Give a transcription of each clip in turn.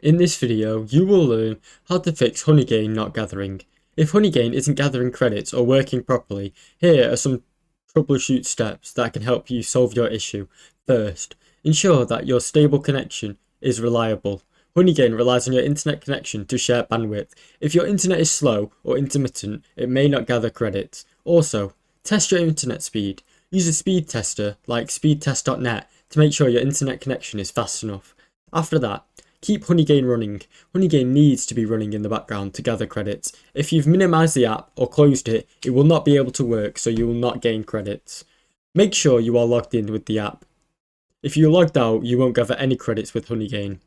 In this video, you will learn how to fix Honeygain not gathering. If Honeygain isn't gathering credits or working properly, here are some troubleshoot steps that can help you solve your issue. First, ensure that your stable connection is reliable. Honeygain relies on your internet connection to share bandwidth. If your internet is slow or intermittent, it may not gather credits. Also, test your internet speed. Use a speed tester like speedtest.net to make sure your internet connection is fast enough. After that, keep Honeygain running. Honeygain needs to be running in the background to gather credits. If you've minimized the app or closed it, it will not be able to work, so you will not gain credits. Make sure you are logged in with the app. If you're logged out, you won't gather any credits with Honeygain.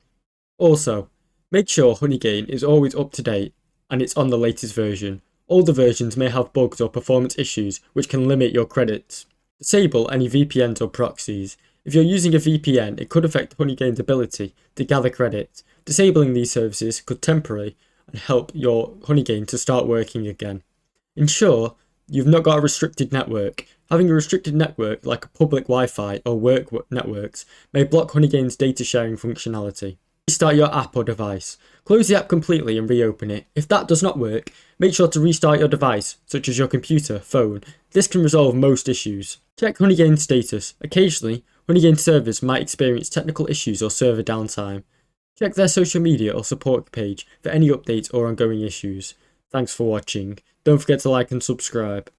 Also, make sure Honeygain is always up to date and it's on the latest version. Older versions may have bugs or performance issues which can limit your credits. Disable any VPNs or proxies. If you're using a VPN, it could affect Honeygain's ability to gather credits. Disabling these services could temporarily help your Honeygain to start working again. Ensure you've not got a restricted network. Having a restricted network like a public Wi-Fi or work networks may block Honeygain's data sharing functionality. Restart your app or device. Close the app completely and reopen it. If that does not work, make sure to restart your device, such as your computer, phone. This can resolve most issues. Check Honeygain's status. Occasionally, Honeygain servers might experience technical issues or server downtime. Check their social media or support page for any updates or ongoing issues. Thanks for watching. Don't forget to like and subscribe.